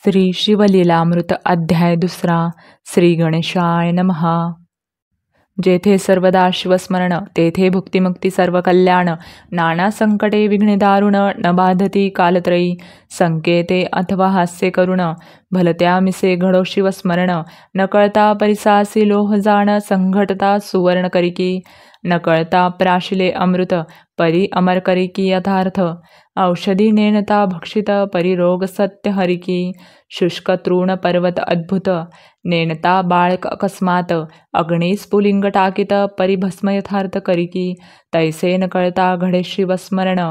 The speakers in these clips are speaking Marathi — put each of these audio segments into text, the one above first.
श्री शिवलीलामृत अध्याय 2 श्री गणेशाय नमः। जेथे सर्वदा शिवस्मरण तेथे भुक्तिमुक्ती सर्व कल्याण। नाना संकटे विघ्ने दारुण न बाधती कालत्रयी। संकेते अथवा हास्य करुण भलत्या मिसे घडो शिवस्मरण। न कळता परिसासी लोह जाण संघटता सुवर्ण करिकी। न कळता प्राशिले अमृत परी अमर करिकी यथार्थ। औषधी नेनता भक्षित परिरोग सत्य हरिकी। शुष्क तृण पर्वत अद्भुत नेनता बाळक अकस्मात। अग्नी स्फुलिंग टाकित परिभस्म यथार्थ करिकी। तैसे न कळता घडे शिवस्मरण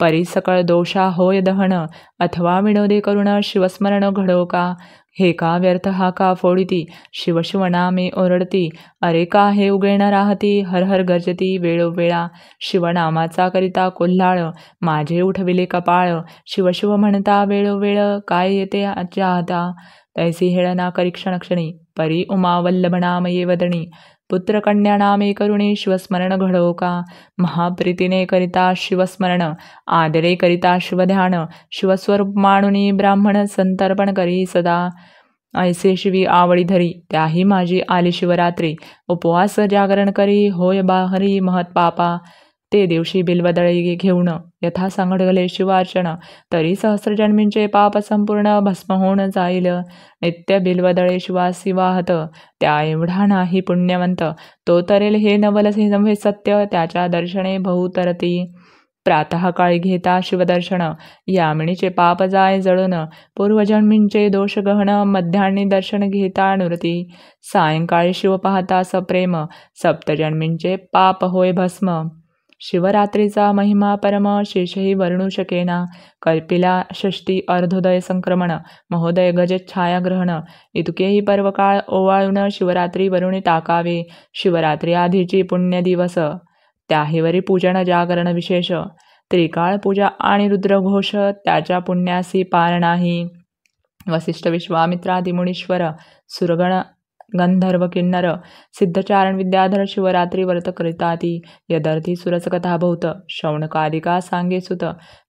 परी सकळ दोषा होय दहन। अथवा विनोदे करुण शिवस्मरण घडो का। हे का व्यर्थ हा का फोडिती शिव शिव नामे ओरडती। अरे का हे उगेण राहती हर हर गर्जती वेळोवेळा। शिवनामाचा करिता कोल्हाळ माझे उठविले कपाळ। शिव शिव म्हणता वेळोवेळ काय येते चाहता। तैसी हेळना करी क्षणक्षणी परी उमा वल्लभ नाम ये वदणी। पुत्र कन्या नामे करुणी शिवस्मरण घडो का। महाप्रीतीने करिता शिवस्मरण आदरे करिता शिवध्यान। शिवस्वरूप मानुनी ब्राह्मण संतर्पण करी सदा। ऐसे शिवी आवडी धरी त्याही माझी आली शिवरात्री। उपवास जागरण करी होय बाहरी महत पापा। ते दिवशी बिल्वदळी घेऊन यथा सांगडगले शिवार्चन। तरी सहस्रजन्मींचे पाप संपूर्ण भस्म होऊन जाईल। नित्य बिल्वदळे शिवासी वाहत त्या एवढा नाही पुण्यवंत। तो तरेल हे नवलसे नव्हे सत्य त्याच्या दर्शने बहुतरती। प्रातःकाळी घेता शिवदर्शन यामिनीचे पाप जाय जळून। पूर्वजन्मींचे दोष गहन मध्यान्ही दर्शन घेता नुरती। सायंकाळी शिव पाहता सप्रेम सप्तजन्मींचे पाप होय भस्म। शिवरात्रीचा महिमा परम शेषही वर्णू शकेना। कल्पिला षष्टी अर्धोदय संक्रमण महोदय गज छायाग्रहण। इतकेही पर्वकाळ ओवाळून शिवरात्री वरुणी टाकावे। शिवरात्री आधीची पुण्य दिवस त्याहीवरी पूजन जागरण विशेष। त्रिकाळ पूजा आणि रुद्रघोष त्याच्या पुण्यासी पार नाही। वसिष्ठ विश्वामित्रादी मुनीश्वर सुरगण गंधर्व किन्नर सिद्धचारण विद्याधर शिवरात्री व्रत करिताती। यदर्थी सुरस कथा बहुत शौनकादिका सांगे सुत।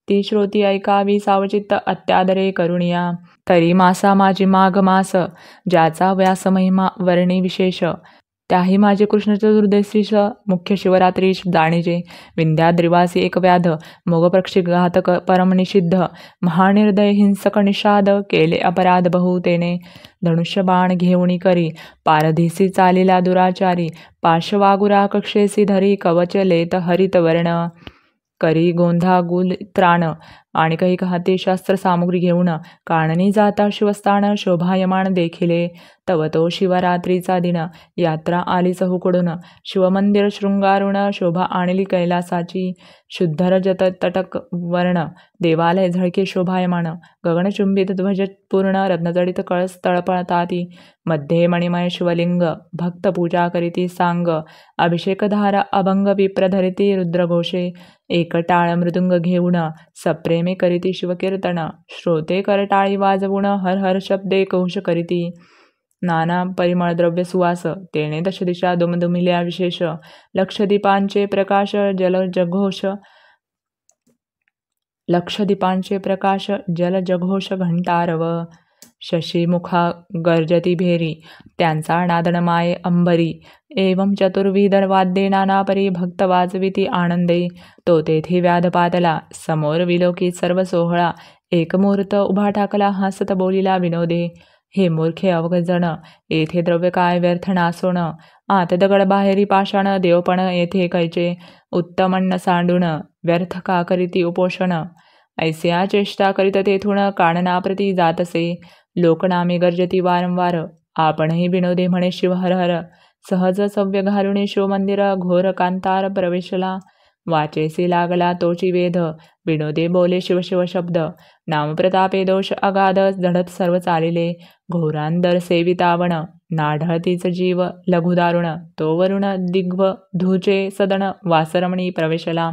ती श्रोती ऐकावी सावचित्त अत्यादरे करुणिया। तरी मासा माझी माघ मास ज्याचा व्यास महिमा वर्णी विशेष। त्याही माझे कृष्ण चतुर्दशीस मुख्य शिवरात्रीश जाणीजे। विंध्याद्रिवासी एक व्याध मोगपक्षी घातक परम निषिद्ध। महानिर्दय हिंसक निषाद केले अपराध बहु तेने। धनुष्य बाण घेऊणी करी पारधीसी चालिला दुराचारी। पार्श्वागुरा कक्षेसी धरी कवच लेत हरित वर्ण। करी गोंधा गुल त्राण आणि काही हाती शास्त्र सामुग्री घेऊन काननी जाता शिवस्थान शोभायमान देखिले। तव तो शिवरात्रीचा दिन यात्रा आली चहूकडून। शिवमंदिर शृंगारुण शोभा आणली कैलासाची। शुद्ध रजत तटक वर्ण देवालय झळके शोभायमान। गगनचुंबित ध्वज पूर्ण रत्नजडित कळस तळपळताती। मध्ये मणिमय शिवलिंग भक्त पूजा करीती सांग। अभिषेकधारा अभंग विप्र धरिती रुद्रघोषे। एकटाळ मृदुंग घेऊन सप्रेमे करीती शिवकीर्तन। श्रोते करटाळी वाजवून हर हर शब्दे कौश करीती। नाना परिमळ द्रव्य सुवास तेने दशदिशा दुमदुमिल्या विशेष। लक्षदीपांचे प्रकाश जल जघोष घंटारव। शशीमुखा गर्जती भेरी त्यांचा नादन माये अंबरी। एवं चतुर्विध वाद्ये नानापरी भक्त वाजविती आनंदे। तो तेथे व्याध पातला समोर विलोकी सर्व सोहळा। एक मुहूर्त उभा ठाकला हसत बोलिला विनोदे। हे मूर्खे अवघजण येथे द्रव्य काय व्यर्थ नासोण। आत दगड बाहेरी पाषाण देवपण येथे कैचे। उत्तमन्न सांडून व्यर्थ का करीती उपोषण। ऐसिया चेष्टा करीत तेथून काननाप्रती जातसे। लोकनामे गर्जती वारंवार आपणही विनोदे म्हणे शिव हर हर। सहज सव्य घालुनी शिवमंदिर घोर कांतार प्रवेशला। वाचेसी लागला तोची वेध विनोदे बोले शिव शिव शब्द। नामप्रतापे दोष अगाध झडत सर्व चालिले। घोरांदर सेवितावण नाढळतीच जीव लघुदारुण। तो वरुण दिग्व धूचे सदन वासरमणी प्रवेशला।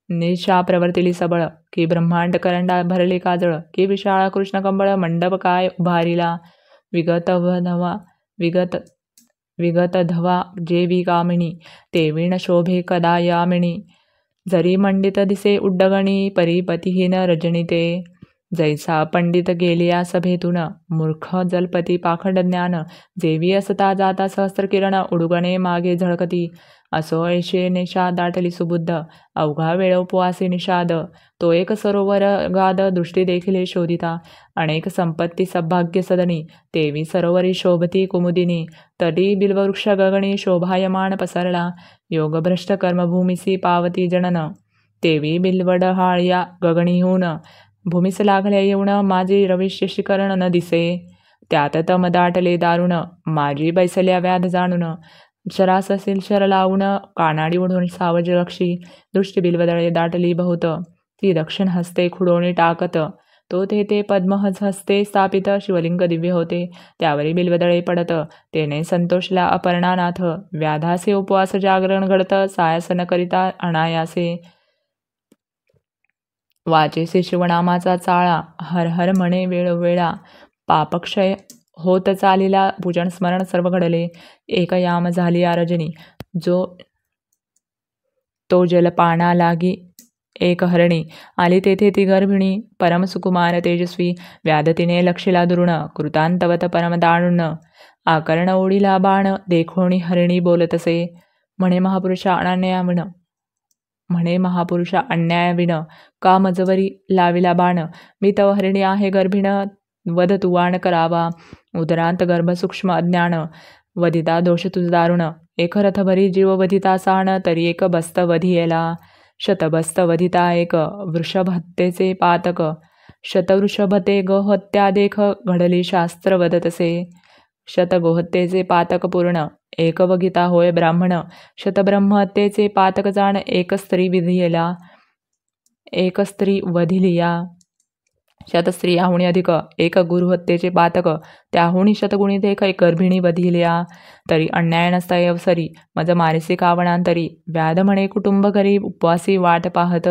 निशा प्रवर्तिली सबळ की ब्रह्मांड करंडा भरले काजळ। की विशाळ कृष्णकंबळ मंडप काय उभारिला। विगत धवा जेवी कामिनी ते विण शोभे कदा यामिनी। जरी मंडित दिसे उड्डगणी परिपतिहीन रजनी ते। जैसा पंडित गेलिया सभेतून, मूर्ख जलपती पाखंड ज्ञान, जेवी असता जाता सहस्र किरण, उडुगणे मागे झळकती. असो ऐशे निषाद दाटली सुबुद्ध, अवघा वेळ उपवासी निषाद. तो एक सरोवर गाद, दृष्टी देखील शोधिता. अनेक संपत्ती सौभाग्य सदनी, तेवी सरोवरी शोभती कुमुदिनी. तटी बिल्ववृक्ष गगणी, शोभायमान पसरला. योगभ्रष्ट कर्मभूमिसी पावती जनन, तेवी बिल्वडहाळ्या गगणीहून. भूमीस लागल्या येऊन, माझी रविष्य शिकरण न दिसे. त्यात तम दाटले दारुण, माझी बैसल्या व्याध जाणून. शराससील शर लावून, कानाडी ओढून सावज लक्षी. दृष्टी बिल्वदळे दाटली बहुत, ती दक्षिण हस्ते खुडोणी टाकत. तो ते पद्महज हस्ते स्थापित, शिवलिंग दिव्य होते, त्यावरी बिल्वदळे पडत. तेने संतोषला अपर्णानाथ, व्याधासे उपवास जागरण घडत. सायास न करिता अनायासे, वाचेसे शिवनामाचा चाळा. हर हर म्हणे वेळोवेळा, पापक्षय होत चालिला. पूजन स्मरण सर्व घडले, एक याम झाली रजनी. तो जलपाना लागी एक हरणी, आली तेथे ती गर्भिणी. परम सुकुमार तेजस्वी, व्याध तिने लक्षिला दुरुण. कृतांतवत परम दारुण, आकर्ण ओढीला बाण. देखोणी हरिणी बोलतसे, म्हणे महापुरुषा अन्यायविण. का मजवरी लाविला बाण, मी तव हरिणी आहे गर्भिण. वध तू वाण करावा, उदरांत गर्भ सूक्ष्म अज्ञान. वधिता दोष तुझ दारुण, एक रथ भरी जीव वधिता साण. तरी एक बस्त वधियेला, शतबस्त वधिता एक. वृषभ हत्येचे पातक, शतवृषभते गोहत्या देख. घडली शास्त्र वदतसे, शतगोहत्येचे पातक पूर्ण. एक वगिता होय ब्राह्मण, शतब्रह्महत्येचे पातक जाण. एक स्त्री विधियला, एक स्त्री वधिलिया. शतस्त्रियाहुनी अधिक, एक गुरुहत्येचे पातक. त्याहुनी शतगुणी देख, एक गर्भिणी वधिलिया. तरी अन्याय नसता अवसरी, मज मारिसी कावणांतरी. व्याध म्हणे कुटुंब घरी, उपवासी वाट पाहत.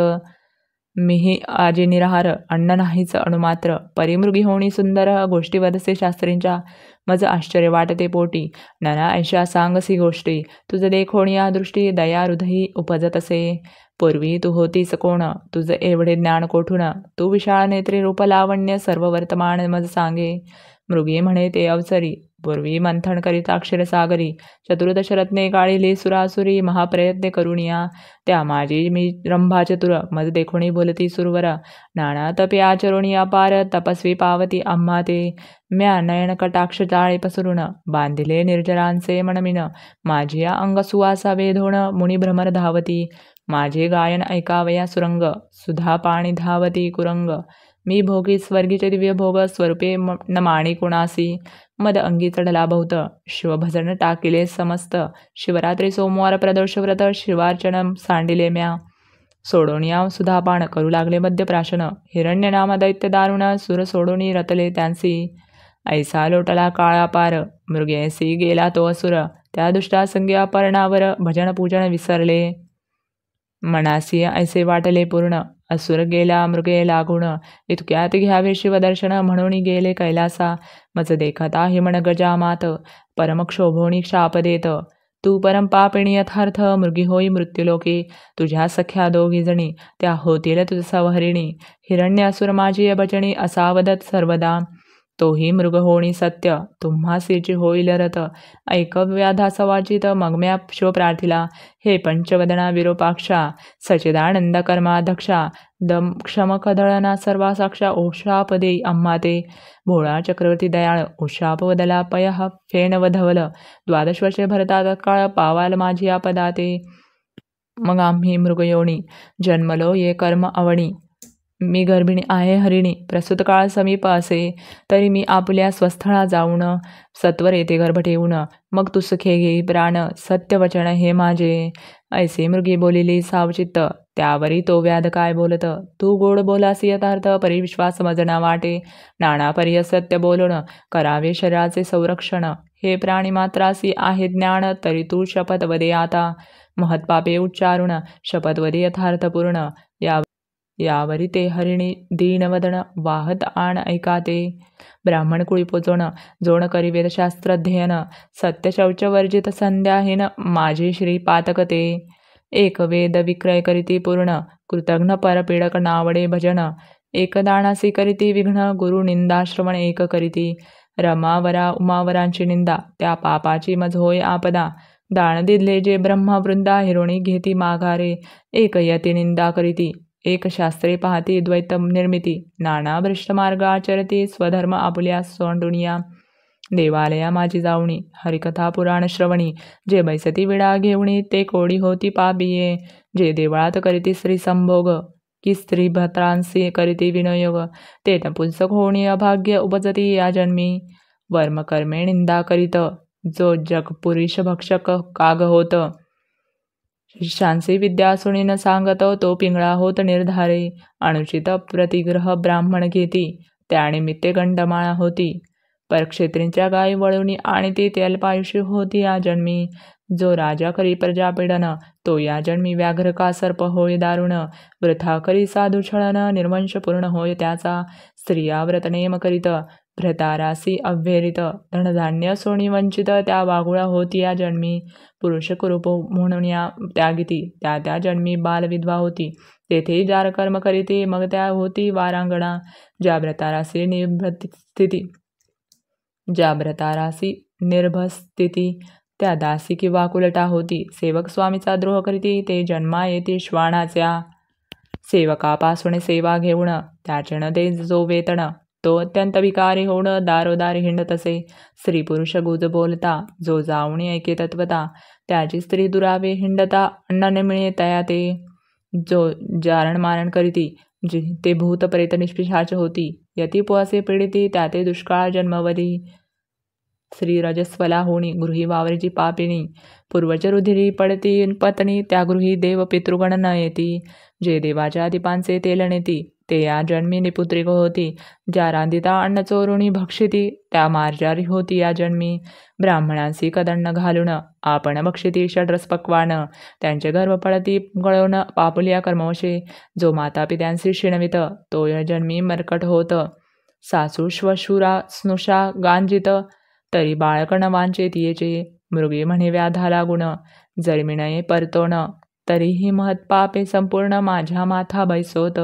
मीही आजी निराहार, अन्न नाहीच अणुमात्र. परिमृगी होणी सुंदर, गोष्टी वदसे शास्त्रींच्या. मज आश्चर्य वाटते पोटी, नरा ऐशा सांगसी गोष्टी. तुझ देखोणी या दृष्टी, दया हृदयी उपजतसे. पूर्वी तू होतीस कोण, तुझ एवढे ज्ञान कोठून. तू विशाळ नेत्री रूप लावण्य, सर्व वर्तमान मज सांगे. मृगी म्हणे ते अवसरी, पूर्वी मंथन करिता क्षीरसागरी. चतुर्दश रत्ने गाळिली सुरासुरी, महाप्रयत्ने करुणिया. त्या माझी मी रंभा चतुर, मज देखोणी बोलती सुरवर. नाना तपे आचरोणी अपार, तपस्वी पावती आम्हा ते. म्या नयन कटाक्ष जाळे पसरून, बांधिले निर्जरांचे मनमिन. माझी या अंग सुवासा वेधोण, मुनी भ्रमर धावती. माझे गायन ऐकावया सुरंग, सुधा पाणी धावती कुरंग. मी भोगी स्वर्गीचे दिव्य भोग, स्वरूपे न माणी कुणासी. मद अंगी चढला बहुत, शिवभजन टाकिले समस्त. शिवरात्री सोमवार प्रदोष व्रत, शिवार्चन सांडिले म्या. सोडोनिया सुधापान, करू लागले मध्यप्राशन. हिरण्य नाम दैत्य दारुण, सुर सोडोनी रतले त्यांसी. ऐसा लोटला काळा पार, मृगेसी गेला तो असुर. त्या दुष्टा संगी अपर्णावर, भजन पूजन विसरले. मनासी ऐसे वाटले पूर्ण, असुर गेला मृगे लागून. इतक्यात घ्यावे शिवदर्शन, म्हणून गेले कैलासा. मज देखता हिमण गजामात, परमक्षोभोणी शाप देत. तू परम पापिणी यथार्थ, मृगी होई मृत्युलोकी. तुझ्या सख्या दोघी जणी, त्या होतील तुझ सवहरिणी. हिरण्य असुर माझी भजणी, असावदत सर्वदा. तोही मृग होणी सत्य, तुम्हासीची होईल रथ. ऐक व्याधासा वाचित, मग म्या शिव प्रार्थिला. हे पंचवदना विरूपाक्षा, सचिदानंद कर्माध्यक्षा. दम क्षम कदळना सर्वा साक्षा, ओशाप देई आम्हा ते. भोळा चक्रवर्ती दयाळ, ओशाप वदला पयः फेन वधवल. 12 वर्षे भरता तत्काळ, पावाल माझी आपदा ते. मग आम्ही मृगयोनी, जन्मलो ये कर्म अवणी. मी गर्भिणी आहे हरिणी, प्रसूत काळ समीप असे. तरी मी आपल्या स्वस्थळा जाऊन, सत्वर येथे गर्भ ठेवून. मग तू सुखे घेई प्राण, सत्यवचन हे माझे. ऐसे मृगी बोलिली सावचित्त, त्यावरी तो व्याध काय बोलत. तू गोड बोलासी यथार्थ, परिविश्वास मजना वाटे. नाना परी सत्य बोलून, करावे शरीराचे संरक्षण. हे प्राणी मात्रासी आहे ज्ञान, तरी तू शपथ वदे आता. महत्पापे उच्चारुण, शपथ वदे यथार्थ पूर्ण. यावरी ते हरिणी दीनवदन, वाहत आण ऐका ते. ब्राह्मण कुळी पोचोण, जोण करी वेदशास्त्र अध्ययन. सत्य शौच वर्जित संध्याहीन, माझे श्री पातक ते. एक वेद विक्रय करीती पूर्ण, कृतघ्न परपीडक नावडे भजन. एकदानासी करीती विघ्न गुरु निंदाश्रवण एक करीती. रमावरा उमावरांची निंदा त्या पापाची मज होय आपदा. दान दिले जे ब्रह्मवृंदा हिरोणी घेती माघारे. एक यती निंदा करीती एक शास्त्रे पाहती द्वैत निर्मिती. नाना भ्रष्ट मार्ग आचरती स्वधर्म आपुल्या सोंडुनिया. देवालया माझी जावणी हरिकथा पुराण श्रवणी. जे बैसती विडा घेवणी ते कोडी होती पापिये. जे देवळात करीती स्त्री संभोग की स्त्री भत्रांसी करीती विनयोग. ते नपुंसक होणी अभाग्य उपजती या जन्मी. वर्मकर्मे निंदा करीत जो जग पुरुष भक्षक काग होत. शिष्यांसी विद्या सुणी न सांगत तो पिंगळा होत निर्धारे. अनुचित प्रतिग्रह ब्राह्मण घेती त्यानिमित्ते गंडमाळा होती. परक्षेत्रींच्या गायी वळवणी आणि ती अल्पायुषी होती या जन्मी. जो राजा करी प्रजापीडन तो या जन्मी व्याघ्र का सर्प होय दारुण. वृथा करी साधू छळन निर्वंश पूर्ण होय त्याचा. स्त्रिया व्रतनेम करीत भ्रतारासी अव्हेरित. धनधान्य सोनी वंचित त्या वागुळा होती या जन्मी. पुरुष कुरूप म्हणून या त्यागिती त्या जन्मी बालविधवा होती. तेथेही जार कर्म करीती मग त्या होती वारांगणा. ज्या व्रतारासी निर्भस्थिती त्या दासी किंवा कुलटा होती. सेवक स्वामीचा द्रोह करीती ते जन्मा येती श्वानाच्या. सेवकापासून सेवा घेऊन त्याचे न दे जो वेतन. तो अत्यंत विकारी होऊन दारोदारी हिंडत असे. स्त्री पुरुष गुज बोलता जो जाऊणी ऐके तत्वता. त्याची स्त्री दुरावे हिंडता अन्न न मिळे तया ते. जो जारण मारण करीती ते भूत प्रेत निष्पिशाच होती. यती पोअसे पीडिती त्या ते दुष्काळ जन्मवरी. स्त्री रजस्वला होणी गृही वावरीची पापिणी. पूर्वज रुधिरी पडती पत्नी त्या गृही देव पितृगण न येती. जे देवाच्या दीपांचे तेल नेती ते या जन्मी निपुत्रिक होती. ज्या रांदिता अन्न चोरुणी भक्षिती त्या मार्जारी होती या जन्मी. ब्राह्मणांसी कदंड घालून आपण भक्षिती षड्रस पक्वान. त्यांचे गर्भ पडती गळवून पापुल्या कर्मवशे. जो माता पित्यांशी शिणवित तो या जन्मी मरकट होत. सासू श्वशुरा स्नुषा गांजित तरी बाळक न वांचे तियेचे. मृगे म्हणे व्याधा लागून जन्मिणये परतोन. तरीही महत्पापे संपूर्ण माझ्या माथा बैसोत.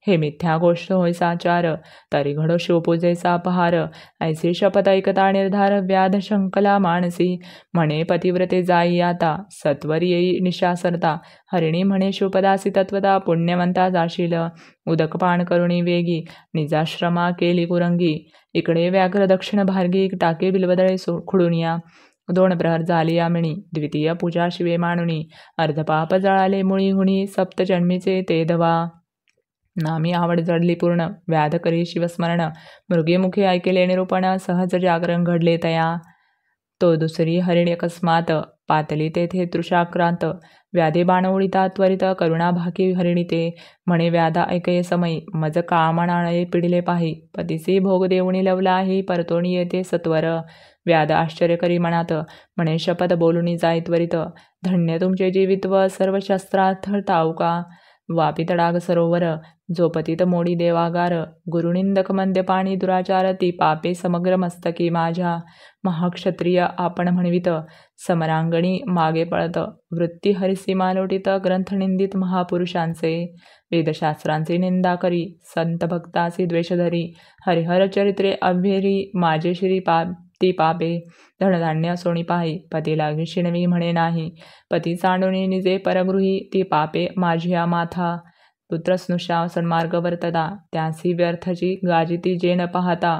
हे मिथ्या गोष्ट होय साचार तरी घडो शिवपूजेचा अपहार. ऐसी शपथ ऐकता निर्धार व्याध शंकला मानसी. म्हणे पतिव्रते जाई आता सत्वर येई निशासरता. हरिणी म्हणे शिवपदासी तत्वता पुण्यवंता जाशील. उदकपान करुणी वेगी निजाश्रमा केली कुरंगी. इकडे व्याघ्र दक्षिण भार्गी टाके बिलवदळे खुडुनिया. 2 प्रहर झाली यामिणी द्वितीय पूजा शिवे मानुनी. अर्धपाप जळाले मुळी हुनी सप्तजन्मीचे ते धवा. नामी आवड जडली पूर्ण व्याध करी शिवस्मरण. मृगे मुखे ऐकेले निरूपण सहज जागरण घडले तया. तो दुसरी हरिणी अकस्मात पातली तेथे तृषाक्रांत. व्याधे बाण उडिता त्वरित करुणा भाकी हरिणी ते. म्हणे व्याधा ऐकये समयी मज कामणाळे पिडिले पाही. पतीसी भोग देऊणी लवलाही परतोणी येते सत्वर. व्याध आश्चर्य करी मनात म्हणे शपथ बोलुनी जाई त्वरित. धन्य तुमचे जीवित्व सर्व शस्त्रार्थ ताऊका. वापी तडाग सरोवर जो पतित मोडी देवागार. गुरुनिंदक मद्यपाणी दुराचार ती पापे समग्र मस्तकी माझ्या. महाक्षत्रिय आपण म्हणवित समरांगणी मागे पळत. वृत्ती हरिसीमा लोटित ग्रंथ निंदित महापुरुषांचे. वेदशास्त्रांची निंदा करी संत भक्तासी द्वेष धरी. हरिहर चरित्रे अभ्येरी माझे श्री ती पापे. धनधान्य सोनी पाही पती लागी शिणवी म्हणे नाही. पती सांडुनी निजे परगृही ती पापे माझिया माथा. पुत्र स्नुषा सन्मार्ग वर्तता त्यासी व्यर्थची गाजिती जे न पाहता.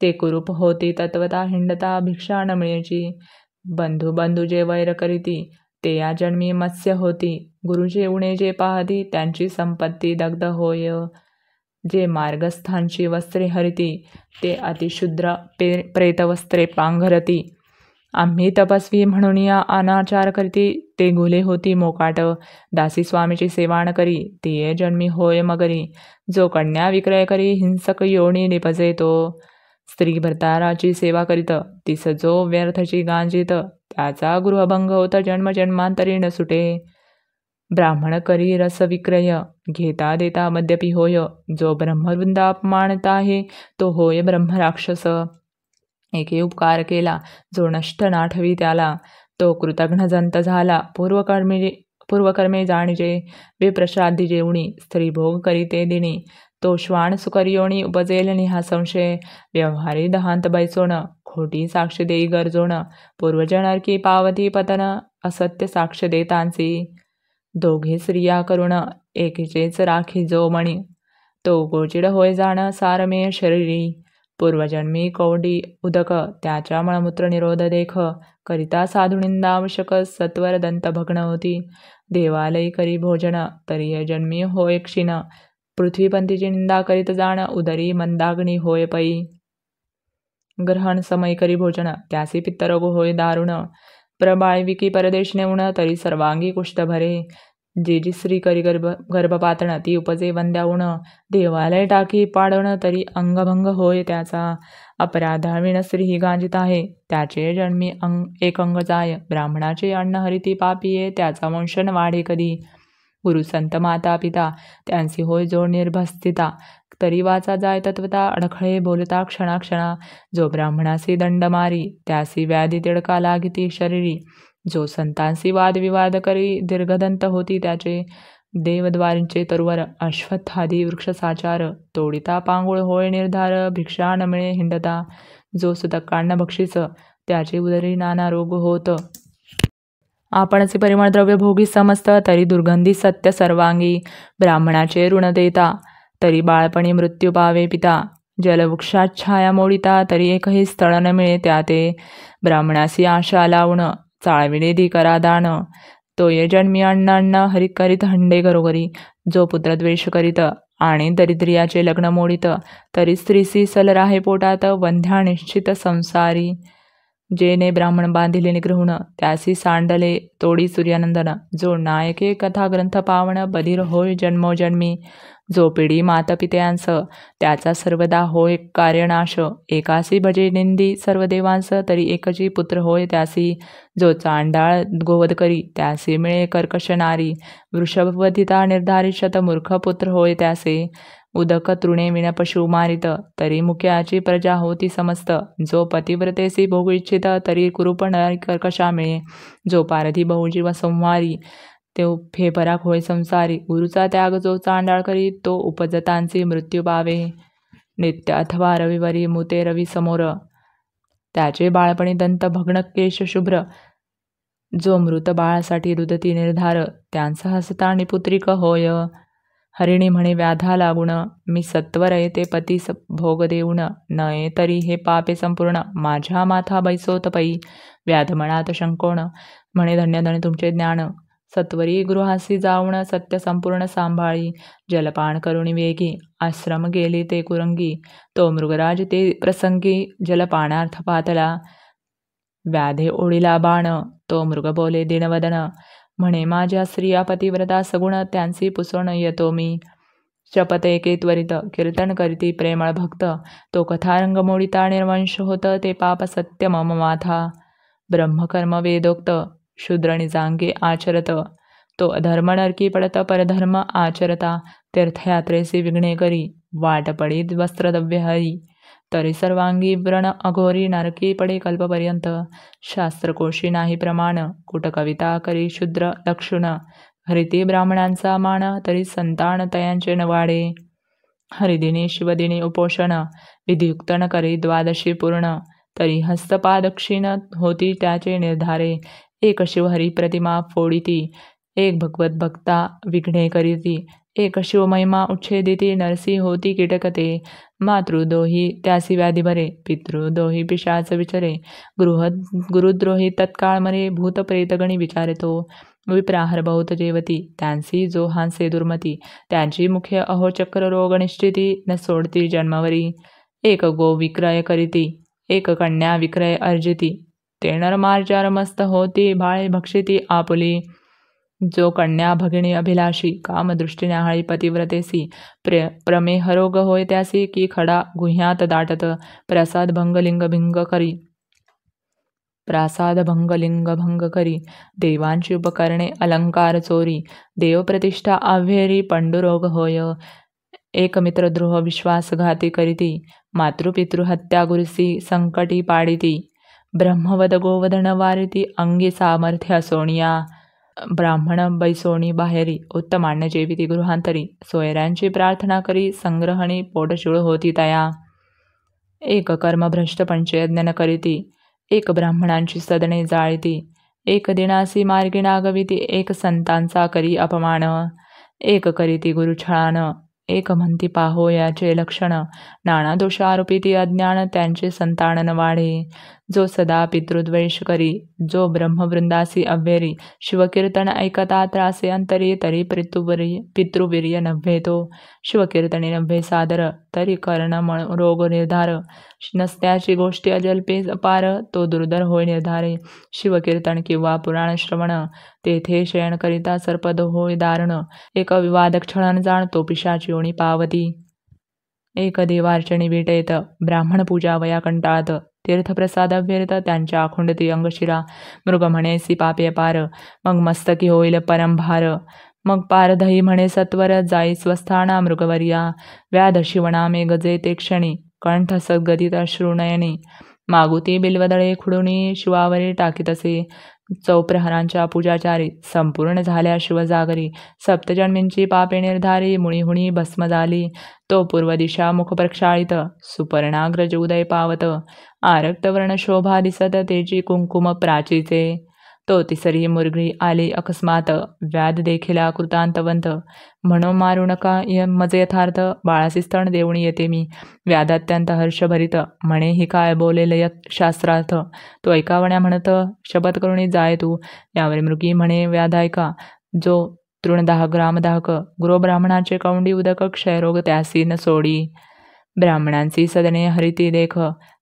ते कुरूप होती तत्वता हिंडता भिक्षा न मिळेची. बंधू जे वैर करीती ते या जन्मी मत्स्य होती. गुरुचे उणे जे पाहती त्यांची संपत्ती दग्ध होय. जे मार्गस्थांची वस्त्रे हरिती ते अतिशूद्र प्रेतवस्त्रे पांघरती. आम्ही तपस्वी म्हणून या अनाचार करीती ते गुले होती मोकाट. दासी स्वामीची सेवा न करी ती ये जन्मी होय मगरी. जो कन्या विक्रय करी हिंसक योनी निपजे तो. स्त्री भर्ताराची सेवा करीत तिस जो व्यर्थची गांजित त्याचा गृहभंग होत जन्मजन्मांतरी न सुटे. ब्राह्मण करी रस विक्रय घेता देता मद्यपी होय. जो ब्रह्मवृंदा अपमानता आहे तो होय ब्रह्मराक्षस. एके उपकार केला जो नष्ट नाठवी त्याला. तो कृतघ्न जंत झाला पूर्वकर्मे जाणीजे. विप्रश्राद्धी जेवणी स्त्री भोग करीते दिनी. तो श्वान सुकरियोणी उपजेल निहा संशय व्यवहारी दहांत बैसोण खोटी साक्ष देई गरजोण पूर्वजनरकी पावती पतन असत्य साक्ष देतांसी दोघे स्त्रिया करुण एकीचेच राखी जो मणी तो गोचिड होय जाण सारमेय शरीरी पूर्वजन्मी कौडी उदक त्याच्या मळमूत्र निरोध देख करिता साधुनिंदावश्यक सत्वर दंत भग्न होती देवालयी करी भोजन तरी जन्मी होय क्षीण पृथ्वीपंथीची निंदा करीत जाण उदरी मंदाग्नी होय पै ग्रहण समय करी भोजन त्यासी पित्तरोग होय दारुण प्रबाळविकी परदेश नेऊन तरी सर्वांगी कुष्ठ भरे जी स्त्री करी गर्भपातण ती उपजे वंद्याऊन देवालय टाकी पाडवण तरी अंगभंग होय त्याचा अपराधाविण स्त्री ही गांजित आहे त्याचे जन्मी एक अंग जाय ब्राह्मणाचे अन्न हरिती पापिये त्याचा वंशन वाढे कधी गुरु संत माता पिता त्यांची होय जोड निर्भस्थिता तरी वाचा जाय तत्वता अडखळे बोलता क्षणाक्षणा जो ब्राह्मणासी दंड मारी त्यासी व्याधी तिडका लागिती शरीरी जो संतांसी वादविवाद करी दीर्घदंत होती त्याचे देवद्वारींचे तरुवर अश्वत्थादी वृक्षसाचार तोडिता पांगुळ होय निर्धार भिक्षा न मिळे हिंडता जो सुतकांना बक्षीस त्याचे उदरी नाना रोग होत आपणचे परिमळ द्रव्य भोगी समस्त तरी दुर्गंधी सत्य सर्वांगी ब्राह्मणाचे ऋण देता तरी बाळपणी मृत्यू पावे पिता जलवृक्षात छाया मोडिता तरी एकही स्थळ न मिळे त्या ते ब्राह्मणासी आशा लावून चाळविणे करा दान तो ये जन्मी अण्ण अण्ण हरि करीत हंडे घरोघरी जो पुत्रद्वेष करीत आणि दरिद्रियाचे लग्न मोडित तरी स्त्रीसी सल राहे पोटात वंध्या निश्चित संसारी जेने ब्राह्मण बांधिले निग्रहून त्यासी सांडले तोडी सूर्यानंदन जो नायके कथा ग्रंथ पावण बधीर होय जन्मोजन्मी जो पिढी मातपित्यांस त्याचा सर्वदा होय कार्यनाश एकासी भजे निंदी सर्व देवांस तरी एकची पुत्र होय त्यासी जो चांडाळ गोवध करी त्यासी मिळे कर्कश नारी वृषभवधिता निर्धारी शतमूर्ख पुत्र होय त्यासे उदक तृणे विण पशु मारित तरी मुख्याची प्रजा होती समस्त जो पतिव्रतेसी भोगू इच्छित तरी कुरूप कर्कशा मिळे जो पारधी बहुजीव संहारी तो फेपराक होय संसारी गुरुचा त्याग जो चांडाळ करी तो उपजतांची मृत्यू पावे नित्य अथवा रविवारी मुते रवी समोर त्याचे बाळपणी दंत भग्न केश शुभ्र जो मृत बाळासाठी रुदती निर्धार त्यांचा हसता निपुत्रिक होय हरिणी म्हणे व्याधा लागून मी सत्वर येते पती भोग देऊन नये तरी हे पापे संपूर्ण माझ्या माथा बैसोत पै व्याध मनात शंकोण म्हणे धन्य धन्य तुमचे ज्ञान सत्वरी गृहासी जाऊन सत्य संपूर्ण सांभाळी जलपान करुणी वेगी आश्रम गेली ते कुरंगी तो मृगराज ते प्रसंगी जलपानार्थ पातला व्याधे ओढिला बाण तो मृग बोले दिनवदन म्हणे माझ्या स्त्रिया पतिव्रता सगुण त्यांची पुसण येतो मी शपथ एके त्वरित कीर्तन करीती प्रेमळ भक्त तो कथारंग मोडिता निर्वंश होत ते पाप सत्य मम माथा ब्रह्मकर्म वेदोक्त शूद्र निजांगे आचरत तो अधर्म नरकी पडत परधर्म आचरता तीर्थयात्रेसी विघ्ने करी वाट पडी वस्त्रद्रव्य हरी तरी सर्वांगी व्रण अघोरी नरकी पडे कल्पपर्यंत शास्त्रकोशी नाही प्रमाण कुटकविता करी शूद्र लक्षुण हरिती ब्राह्मणांचा मान तरी संतान तयांचे न वाढे हरिदिनी शिवदिनी उपोषण विधियुक्त न करी द्वादशी पूर्ण तरी हस्तपाद क्षीण होती त्याचे निर्धारे एक शिवहरी प्रतिमा फोडिती एक भगवत भक्ता विघ्ने करीती एक शिवमहिमा उच्छेदिती नरसी होती कीटकते मातृदोही त्यासी व्याधी भरे पितृदोही पिशाच विचरे गुरुद्रोही तत्काळ मरे भूत प्रेतगणी विचारतो विप्राहर बहुत जेवती त्यांसी जो हांसे दुर्मती त्यांची मुख्य अहोचक्र रोग निश्चिती न सोडती जन्मवरी एक गो विक्रय करीती एक कन्या विक्रय अर्जिती ते नरमार्जार मस्त होती बाळे भक्षिती आपुली जो कन्या भगिनी अभिलाषी कामदृष्टी न्याहाळी पतिव्रतेसी प्रमेह रोग होय त्यासी की खडा गुह्यात दाटत प्रसाद भंग लिंग भंग करी देवांची उपकरणे अलंकार चोरी देवप्रतिष्ठा आव्हेरी पंडुरोग होय एक मित्रद्रोह विश्वासघाती करीती मातृपितृ हत्या गुरुसी संकटी पाडिती ब्रह्मवद गोवधन वारिती अंगी सामर्थ्य सोनिया ब्राह्मण बैसोणी बाहेरी उत्तमान्न जेविती गृहांतरी सोयऱ्यांची प्रार्थना करी संग्रहणी पोटशूळ होती तया. एक कर्मभ्रष्ट पंचयज्ञ न करीती एक ब्राह्मणांची सदने जाळीती. एक दिनासी मार्गी नागविती एक संतांचा करी अपमान. एक करीती गुरुछळान एक म्हणती पाहो याचे लक्षण. नाना दोष आरोपिती अज्ञान त्यांचे संतान न वाढे. जो सदा पितृद्वेष करी जो ब्रह्मवृंदासी अव्हेरी. शिवकीर्तन ऐकता त्रासे अंतरी तरी पितृवीर्य नव्हे तो. शिवकीर्तनी नव्हे सादर तरी कर्ण रोग निर्धार. नसत्याची गोष्टी अजल्पे अपार तो दुर्धर होय निर्धारे. शिवकीर्तन किंवा पुराण श्रवण तेथे शयन करिता सर्पद होय दारुण. एक विवादक छळण जाणतो पिशाची योनी पावती. एक देवार्चनी भेटेत ब्राह्मण पूजा वया कंटाळत. तीर्थप्रसाद अव्यर्थ त्यांच्या अखुंडती अंगशिरा. मृग म्हणेसी पापे अपार मग मस्तकी होईल परंभार. मग पारधई म्हणे सत्वर जाई स्वस्थाना मृगवर्या. व्याध शिवनामे गजे ते क्षणी कंठ सद्गदित अश्रुनयनी. मागुती बिल्वदळे खुडुनी शिवावरी टाकीतसे. चौप्रहरांच्या पूजाचारी संपूर्ण झाल्या शिवजागरी. सप्तजन्मींची पापे निर्धारी मुळीहुणी भस्म झाली. तो पूर्व दिशा मुख प्रक्षाळित सुपर्णाग्रज उदय पावत. आरक्त वर्ण शोभा दिसत तेची कुंकुम प्राचीचे. तो तिसरी मुरघळी आली अकस्मात व्याध देखिला कृतांतवंत. म्हणून मारू नका मज यथार्थ बाळासी स्तन देऊणी येते मी. व्याध अत्यंत हर्षभरित म्हणे ही काय बोलेल शास्त्रार्थ. तो ऐकावण्या म्हणत शपथ करुणी जाय तू. यावर मृगी म्हणे व्याध ऐका जो तृणदाह ग्रामदाहक. गृहब्राह्मणाचे कौंडी उदक क्षयरोग त्यासी न सोडी. ब्राह्मणांची सदने हरिती देख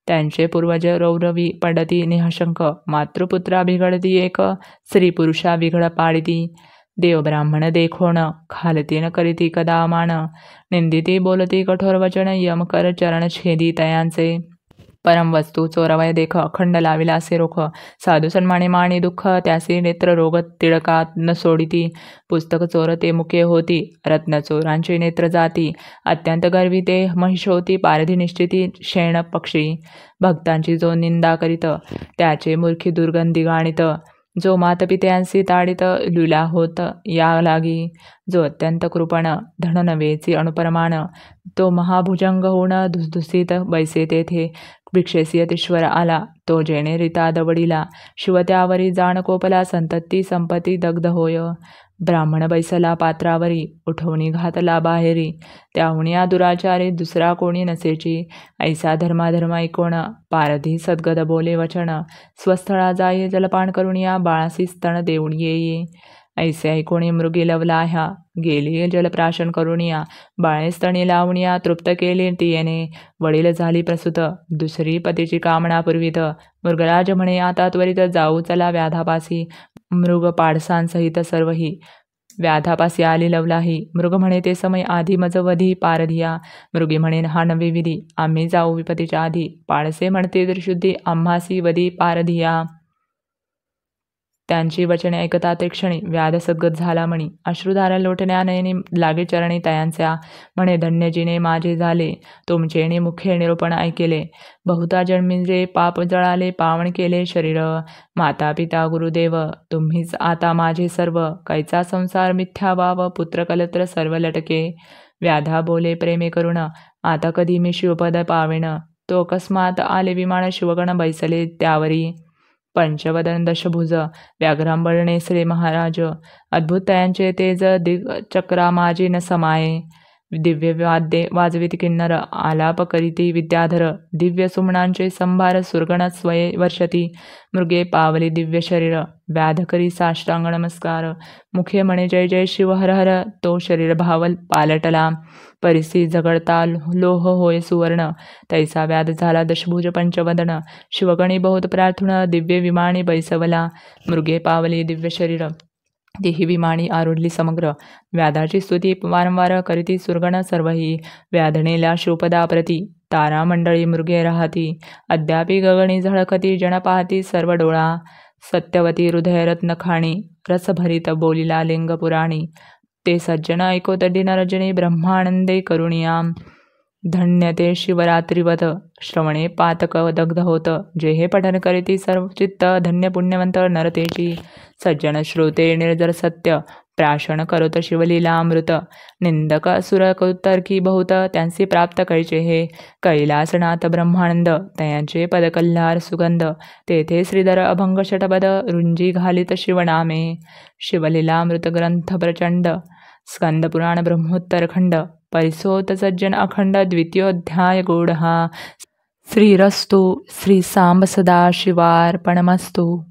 त्यांचे पूर्वज रौरवी पडती निहशंक. मातृपुत्रा बिघडती एक स्त्री पुरुषा बिघड पाडिती. देव ब्राह्मण देखोन खालती न करीती कदा मान. निंदिती बोलती कठोर वचन यम कर चरण छेदी तयांचे. परम वस्तू चोरवय देख अखंड लाविला असे रोख. साधू सन्माने माणी दुःख त्यासी नेत्र रोग तिळकात न सोडिती. पुस्तक चोर ते मुके होती रत्न चोरांची नेत्र जाती. अत्यंत गर्वी ते महिष होती पारधी निश्चिती शेण पक्षी. भक्तांची जो निंदा करीत त्याचे मूर्खी दुर्गंधी गाणित. जो मातपित्यांसी ताडित लुला होत या लागी. जो अत्यंत कृपण धन नवेची अणुप्रमाण. तो महाभुजंग होऊन धुसधुसीत बैसे तेथे. भिक्षेसी यतीश्वर आला तो जेणे रीता दवडीला. शिव त्यावरी जाण कोपला संतती संपत्ती दग्ध होय. ब्राह्मण बैसला पात्रावरी उठवणी घातला बाहेरी. त्याहुनिया दुराचारी दुसरा कोणी नसेची. ऐसा धर्माधर्म ऐकोण पारधी सद्गद बोले वचन. स्वस्थळा जाई जलपान करुनिया बाळासी स्तन देऊन येई. ऐसे ऐकोणी मृगी लवला ह्या गेली जलप्राशन करुनिया. बाळे स्तनी लावणिया तृप्त केली तियेने. वडील झाली प्रसूत दुसरी पतीची कामना पूर्वित. मृगराज म्हणे आता त्वरित जाऊ चला व्याधापासी. मृग पाडसांसहित सर्वही व्याधापासी आली लवलाही. मृग म्हणे ते समय आधी मज वधी पारधिया. मृगी म्हणे हा नवे विधी आम्ही जाऊ विपतीच्या आधी. पाडसे म्हणते त्रिशुद्धी आम्हासी वधी पारधिया. त्यांची वचने ऐकता ते क्षणी व्याध सद्गत झाला म्हणी. अश्रुधारा लोटण्या नयनी लागे चरणी तयांच्या. म्हणे धन्यजीने माझे झाले तुमचेने मुखे निरूपण ऐकेले. बहुता जन्मींचे पाप जळाले पावन केले शरीर. माता पिता गुरुदेव तुम्हीच आता माझे सर्व. कैचा संसार मिथ्या वाव पुत्र कलत्र सर्व लटके. व्याधा बोले प्रेमे करुण आता कधी मी शिवपद पावेन. तो अकस्मात आले विमान शिवगण बैसले त्यावरी. पंचवदन दशभुज व्याघ्रांबर नेसले महाराज. अद्भुत तयांचे तेज दिग्चक्रा माझी न समाये. दिव्य वाद्ये वाजवित किन्नर आलाप करीती विद्याधर. दिव्य सुमनांचे संभार सुरगण स्वये वर्षती. मृगे पावली दिव्य शरीर व्याध करी साष्टांग नमस्कार. मुखे म्हणे जय जय शिव हर हर. तो शरीर भावल पालटला परिसी झगडता लोह होय सुवर्ण. तैसा व्याध झाला दशभुज पंचवदन. शिवगणी बहुत प्रार्थुन दिव्य विमानी बैसवला. मृगे पावली दिव्य शरीर तीही विमानी आरुढली समग्र. व्याधाची स्तुती वारंवार करीती सुरगण सर्वही. व्याधणेला शिवपदा प्रती तारामंडळी मृगे राहती. अद्यापि गगनी झळकती जन पाहती सर्व डोळा. सत्यवती हृदय रत्नखाणी रसभरित बोलिला लिंग पुराणी. ते सज्जन ऐकोत दिन रजनी ब्रह्मानंदे करुणिया. धन्य ते शिवरात्रिवत श्रवणे पातक दग्ध होत. जे हे पठन करीती सर्व चित्त धन्य पुण्यवंत नरतेची. सज्जन श्रोते निर्जर सत्य प्राशन करोत शिवलीलामृत. निंदक असुर कौतर्की बहुत त्यांचे प्राप्त कैचे हे. कैलासनाथ ब्रह्मानंद तयांचे पदकल्हार सुगंध. तेथे श्रीधर अभंग शतपद रुंजी घालित शिवनामे. शिवलीलामृत ग्रंथ प्रचंड स्कंद पुराण ब्रह्मोत्तर खंड. परिसोत सज्जन अखंड द्वितीयोध्याय गूढ. श्रीरस्तु श्री सांब सदा शिवार्पणमस्तु.